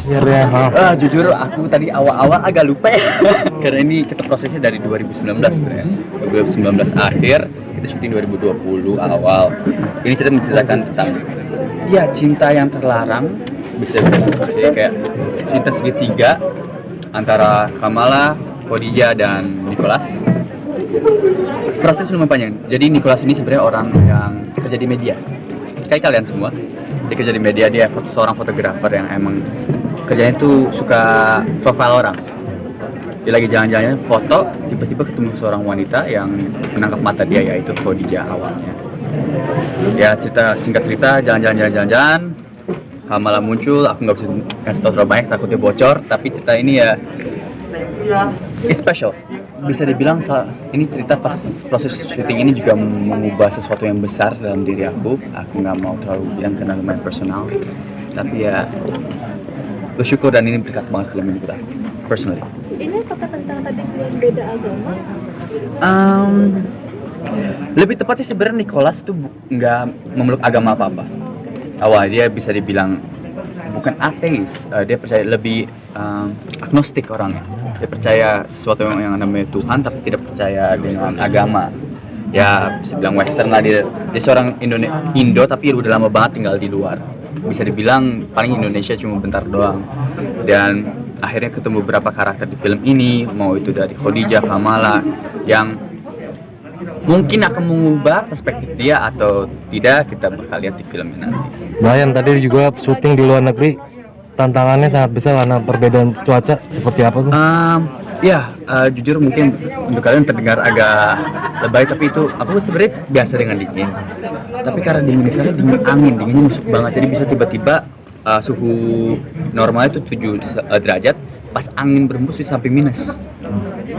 Jujur aku tadi awal-awal agak lupa ya. Karena ini kita prosesnya dari 2019 sebenarnya. 2019 akhir, kita syuting 2020 awal. Ini kita menceritakan tentang ya cinta yang terlarang, bisa jadi kayak cinta segitiga antara Kamala, Khadijah dan Nicholas. Proses lumayan panjang. Jadi Nicholas ini sebenarnya orang yang kerja di media. Kayak kalian semua. Dia kerja di media, dia seorang fotografer yang emang kerjanya tuh suka profile orang. Dia lagi jalan-jalan foto, tiba-tiba ketemu seorang wanita yang menangkap mata dia, yaitu Khadijah awalnya. Ya singkat cerita, jalan-jalan, Kamala muncul. Aku nggak bisa kasih tau terlalu banyak, takutnya bocor. Tapi cerita ini ya, it's special. Bisa dibilang ini cerita pas proses syuting ini juga mengubah sesuatu yang besar dalam diri aku. Aku nggak mau terlalu bilang karena lumayan personal. Tapi ya bersyukur dan ini berkat banget film ini buat aku, personally. Ini apakah tentang tadi yang beda agama? Lebih tepatnya sebenarnya Nicholas tuh nggak memeluk agama apa-apa. Awalnya dia bisa dibilang bukan ateis, dia percaya lebih agnostik orangnya. Dia percaya sesuatu yang namanya Tuhan, tapi tidak percaya dengan agama. Ya bisa bilang Western lah, dia seorang Indo tapi udah lama banget tinggal di luar. Bisa dibilang paling Indonesia cuma bentar doang. Dan akhirnya ketemu beberapa karakter di film ini, mau itu dari Khadijah, Kamala, yang mungkin akan mengubah perspektif dia atau tidak, kita bakal lihat di film ini nanti. Brian, tadi juga syuting di luar negeri, tantangannya sangat besar karena perbedaan cuaca. Seperti apa tuh? Jujur mungkin untuk kalian terdengar agak lebay, tapi itu aku sebenarnya biasa dengan dingin. Tapi karena dingin di sana dingin angin, dinginnya nusuk banget, jadi bisa tiba-tiba suhu normal itu 7 derajat, pas angin berembus bisa sampai minus.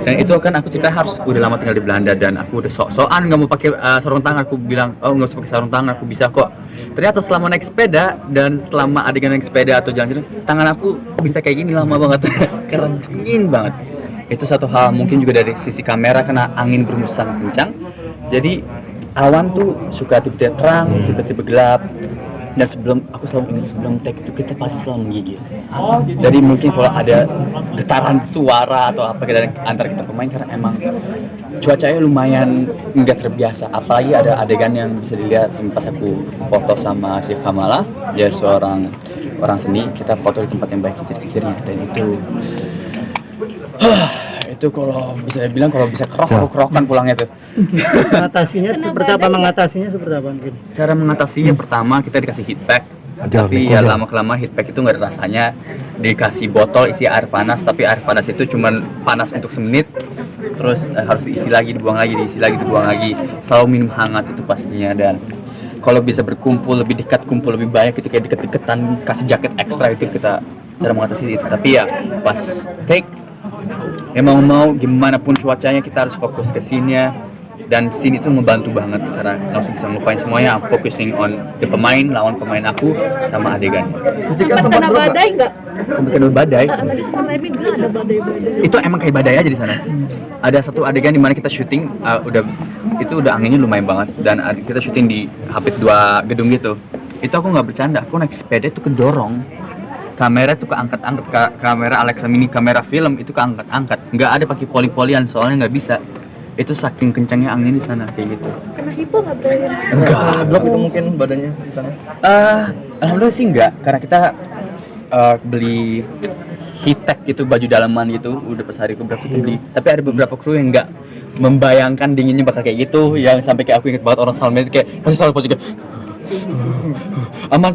Dan itu kan aku cerita harus udah lama tinggal di Belanda dan aku udah sok-sokan nggak mau pakai sarung tangan. Aku bilang nggak usah pakai sarung tangan, aku bisa kok. Ternyata selama naik sepeda dan selama adegan naik sepeda atau jalan-jalan, tangan aku bisa kayak gini lama banget karena dingin banget. Itu satu hal, mungkin juga dari sisi kamera karena angin berembus sangat kencang. Jadi awan tuh suka tiba-tiba terang, tiba-tiba gelap. Dan sebelum take itu kita pasti selalu menggigil. Jadi mungkin kalau ada getaran suara atau apa antara kita pemain, karena emang cuacanya lumayan nggak terbiasa. Apalagi ada adegan yang bisa dilihat pas aku foto sama si Kamala, dia seorang orang seni, kita foto di tempat yang baik kecil-kecilnya, dan itu kalau bisa dibilang kalau bisa kerokan pulangnya tuh. Mengatasinya seperti apa mungkin? Cara mengatasinya pertama kita dikasih heat pack. Tapi ya lama-kelamaan heat pack itu nggak ada rasanya. Dikasih botol isi air panas, tapi air panas itu cuma panas untuk semenit. Terus harus diisi lagi, dibuang lagi, diisi lagi, dibuang lagi. Selalu minum hangat itu pastinya. Dan kalau bisa berkumpul lebih dekat, kumpul lebih banyak, itu kayak deket-deketan, kasih jaket ekstra, itu kita cara mengatasi itu. Tapi ya pas take, ya mau gimana pun cuacanya kita harus fokus ke scene-nya, dan scene itu membantu banget karena langsung bisa ngelupain semuanya. I'm focusing on the pemain, lawan pemain aku sama adegan. Sempat kena badai nggak? Sempat kena badai. Tadi sempat bilang ada badai-badai. Itu emang kayak badai aja di sana. Ada satu adegan di mana kita syuting udah anginnya lumayan banget, dan kita syuting di hampir 2 gedung gitu. Itu aku nggak bercanda, aku naik sepeda itu kedorong. Kamera tuh keangkat-angkat, kamera Alexa Mini, kamera film itu keangkat-angkat. Nggak ada pakai poli-polian soalnya nggak bisa. Itu saking kencangnya angin di sana kayak gitu. Kena hipo nggak Brian? Enggak. Blok itu mungkin badannya di sana. Alhamdulillah sih enggak, karena kita beli heat tech gitu, baju dalaman gitu, udah pas hari keberapa kita beli. Tapi ada beberapa kru yang nggak membayangkan dinginnya bakal kayak gitu, yang sampai kayak aku inget banget orang Salman kayak pasti selalu juga aman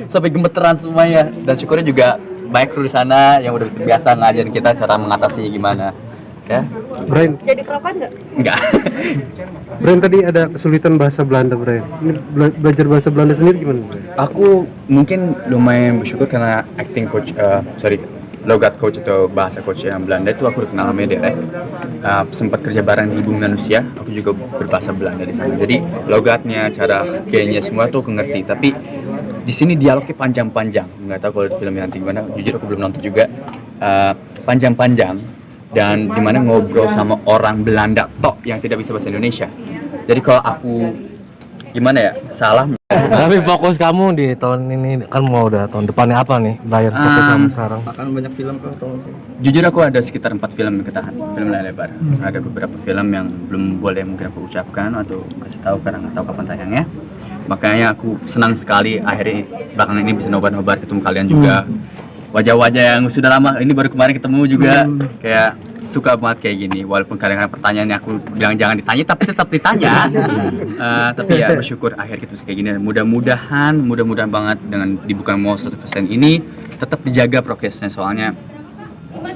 sampai gemeteran semuanya. Dan syukurnya juga banyak kru di sana yang udah terbiasa ngajarin kita cara mengatasinya gimana. Ya. Brian, Jadi kerokan nggak? Enggak. Brian tadi ada kesulitan bahasa Belanda, Brian. Ini belajar bahasa Belanda sendiri gimana, Brian? Aku mungkin lumayan bersyukur karena acting coach, logat coach atau bahasa coach yang Belanda itu aku udah kenal namanya Derek. Sempat kerja bareng di Bumi Manusia, aku juga berbahasa Belanda di sana. Jadi logatnya, cara kayaknya semua tuh aku ngerti. Tapi di sini dialognya panjang-panjang. Nggak tahu kalau di filmnya nanti gimana. Jujur aku belum nonton juga. Panjang-panjang. Dan dimana ngobrol sama orang Belanda tok yang tidak bisa bahasa Indonesia. Jadi kalau aku gimana ya, salah. Tapi fokus kamu di tahun ini kan mau udah tahun depannya apa nih Brian fokus kamu sekarang? Akan banyak film kah atau Jujur aku ada sekitar 4 film yang ketahan, film layar lebar. Ada beberapa film yang belum boleh mungkin aku ucapkan atau kasih tahu karena nggak tahu kapan tayangnya. Makanya aku senang sekali akhirnya belakangan ini bisa nobar-nobar ketemu kalian juga. Wajah-wajah yang sudah lama, ini baru kemarin ketemu juga, kayak suka banget kayak gini. Walaupun kadang-kadang pertanyaannya aku bilang jangan ditanya, tapi tetap ditanya. Tapi ya bersyukur akhir kita bisa kayak gini. Mudah-mudahan banget dengan dibuka mall 100% ini tetap dijaga prokesnya, soalnya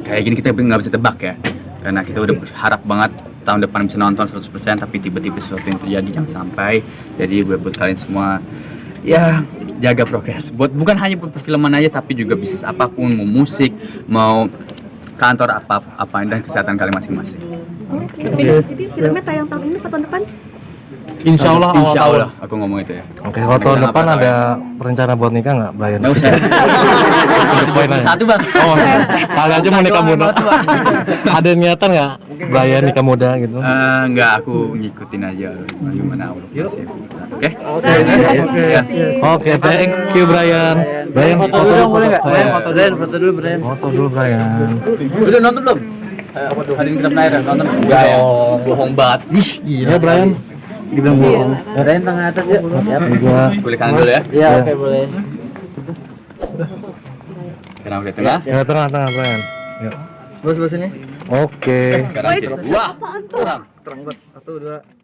kayak gini kita nggak bisa tebak ya. Karena kita udah berharap banget tahun depan bisa nonton 100%, tapi tiba-tiba sesuatu yang terjadi jangan sampai. Jadi buat kalian semua, ya jaga prokes. Bukan hanya buat perfilman aja, tapi juga bisnis apapun, mau musik, mau kantor apa dan kesehatan kalian masing-masing. Jadi filmnya tayang tahun ini atau tahun depan? Insya Allah awal Insya tahun. Allah, aku ngomong itu ya. Oke, kalau tahun depan ada rencana buat nikah nggak Brian? Nggak usah. Masih Poin aja. satu bang. Oh, kali aja mau nikah muda. Ada niatan nggak Brian nikah muda gitu? Enggak, aku ngikutin aja gimana Allah kasih. Oke? Ya. Oke, thank you Brian. Brian foto dulu boleh nggak? foto dulu Brian. Foto dulu Brian. Udah nonton belum? Hari ini kita air nonton? Enggak ya. Bohong banget. Ih, Ya Brian. Kita bohong. Brian tengah atas ya. Juga. boleh kangen dulu ya. Iya, oke boleh. Sekarang udah tengah. Ya tengah Brian. Yuk. Bos sini. Oke. Sekarang kita. Wah, Apaan tuh? Terang buat 1 2